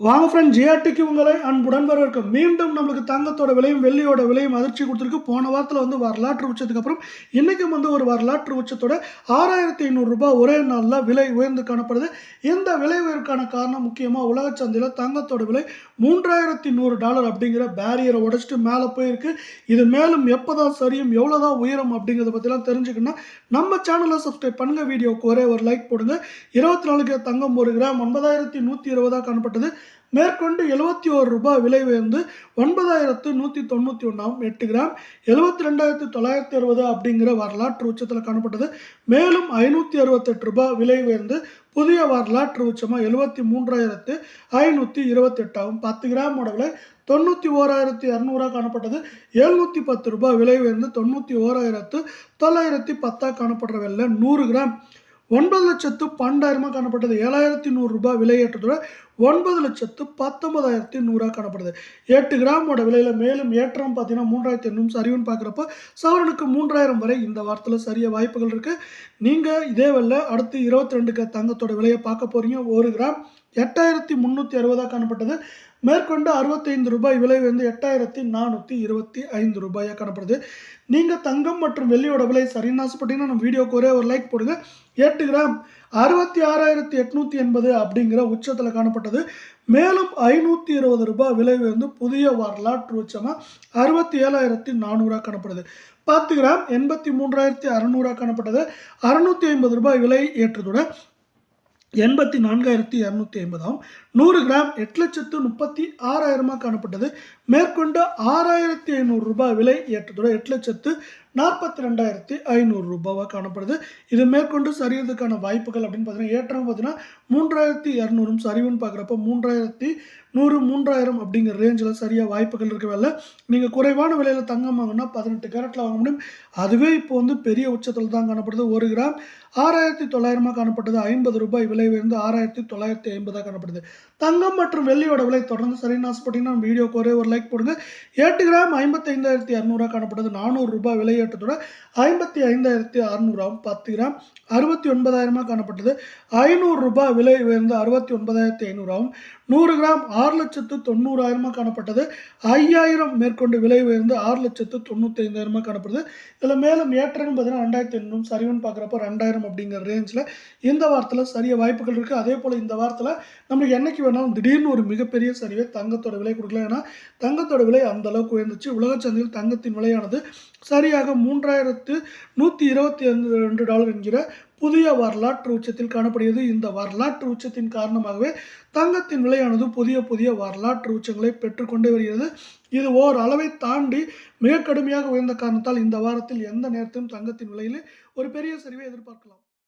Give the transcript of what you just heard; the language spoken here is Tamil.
வாங்க ஃப்ரெண்ட், ஜிஆர்டிக்கு உங்களை அன்புடன் வரவேற்கும். மீண்டும் நம்மளுக்கு தங்கத்தோட விலையும் வெள்ளியோட விலையும் அதிர்ச்சி கொடுத்துருக்கு. போன வாரத்தில் வரலாற்று உச்சத்துக்கு அப்புறம் இன்றைக்கும் ஒரு வரலாற்று உச்சத்தோட 6500 ரூபாய் ஒரே நாளில் விலை உயர்ந்து காணப்படுது. இந்த விலை உயர்வுக்கான காரணம் முக்கியமாக உலக சந்தையில் தங்கத்தோட விலை $3100 அப்படிங்கிற பேரியரை உடைச்சிட்டு மேலே போயிருக்கு. இது மேலும் எப்போ தான் சரியும் எவ்வளோ தான் உயரும் அப்படிங்கிறத பற்றிலாம் தெரிஞ்சுக்கணும்னா நம்ம சேனலை சப்ஸ்கிரைப் பண்ணுங்க. வீடியோக்கு ஒரே ஒரு லைக் போடுங்க. 24 தங்கம் 1 கிராம் 9120 காணப்பட்டது. மேற்கொண்டு $71 விலை உயர்ந்து 9191 8 கிராம் 72,960 அப்படிங்கிற வரலாற்று உச்சத்தில் காணப்பட்டது. மேலும் $568 விலை உயர்ந்து புதிய வரலாற்று உச்சமாக 73,528 10 கிராமோட விலை 91,200 காணப்பட்டது. $710 விலை உயர்ந்து 91,910 காணப்படுற வெள்ள 100 கிராம் 9,12,000 காணப்பட்டது. $7,100 விலை ஏற்றத்தோட 9,19,100 காணப்படுது. 8 கிராமோட விலையில் மேலும் ஏற்றம் பார்த்தீங்கன்னா 3,800 சரிவுன்னு பார்க்குறப்போ சவரனுக்கு 3,000 வரை இந்த வாரத்தில் சரிய வாய்ப்புகள் இருக்குது. நீங்கள் இதே வெள்ள அடுத்து 22 தங்கத்தோட விலையை பார்க்க போகிறீங்க. 1 கிராம் 8,360 காணப்பட்டது. மேற்கொண்டு $65 விலை வந்து 8,425 காணப்படுது. நீங்கள் தங்கம் மற்றும் வெள்ளியோட விலை சரின்னு ஆசைப்பட்டீங்கன்னா நம்ம வீடியோக்கு ஒரே ஒரு லைக் போடுங்க. 8 கிராம் 66,880 அப்படிங்கிற உச்சத்தில் காணப்பட்டது. மேலும் $520 விலை வந்து புதிய வரலாற்று உச்சமாக 67,400 காணப்படுது. 10 கிராம் 83,600 காணப்பட்டது. $650 விலை ஏற்றத்தோட 84,250 100 கிராம் 8,36,000 காணப்பட்டது. மேற்கொண்டு $6,500 விலை ஏற்றத்தோட 8,42,500 காணப்படுது. இது மேற்கொண்டு சரியறதுக்கான வாய்ப்புகள் அப்படின்னு பார்த்தீங்கன்னா ஏற்றம் பார்த்தீங்கன்னா 3,200 சரிவுன்னு பார்க்குறப்ப 3,100 3,000 அப்படிங்கிற ரேஞ்சில் சரியாக வாய்ப்புகள் இருக்கவில்லை. நீங்கள் குறைவான விலையில் தங்கம் வாங்கினா 18 கேரட்டில் வாங்க முடியும். அதுவே இப்போ வந்து பெரிய உச்சத்தில் தான் காணப்படுது. 1 கிராம் 6,900 காணப்பட்டது. $50 விலை உயர்ந்து 6,950 காணப்படுது. தங்கம் மற்றும் வெள்ளியோட விலை தொடர்ந்து சரின்னு ஆசைப்பட்டீங்கன்னா நம்ம வீடியோக்கு ஒரே ஒரு லைக் போடுங்க. 8 கிராம் 55,200 காணப்பட்டது. $400 விலை ஏற்றத்தோட 55,600 10 கிராம் 69,000 காணப்பட்டது. $500 விலை உயர்ந்து 69,500 100 கிராம் 6,90,000 காணப்பட்டது. 5,000 மேற்கொண்டு விலை உயர்ந்து 6,95,000 காணப்படுது. இதில் மேலும் ஏற்றம்னு பார்த்தீங்கன்னா 2,800 சரிவுன்னு பார்க்குறப்ப 2,000 அப்படிங்கிற ரேஞ்சில் இந்த வாரத்தில் சரிய வாய்ப்புகள் இருக்குது. அதே போல் இந்த வாரத்தில் நம்மளுக்கு என்னைக்கு வேணாலும் திடீர்னு ஒரு மிகப்பெரிய சரிவை தங்கத்தோட விலை கொடுக்கலாம். ஏன்னா தங்கத்தோட விலை அந்த அளவுக்கு உயர்ந்துச்சு. உலக சந்தையில் தங்கத்தின் விலையானது சரியாக $3,122 என்கிற புதிய வரலாற்று உச்சத்தில் காணப்படுகிறது. இந்த வரலாற்று உச்சத்தின் காரணமாகவே தங்கத்தின் விலையானது புதிய வரலாற்று உச்சங்களை பெற்றுக்கொண்டே வருகிறது. இது ஓர் அளவை தாண்டி மிக கடுமையாக உயர்ந்த காரணத்தால் இந்த வாரத்தில் எந்த நேரத்திலும் தங்கத்தின் விலையில் ஒரு பெரிய சரிவை எதிர்பார்க்கலாம்.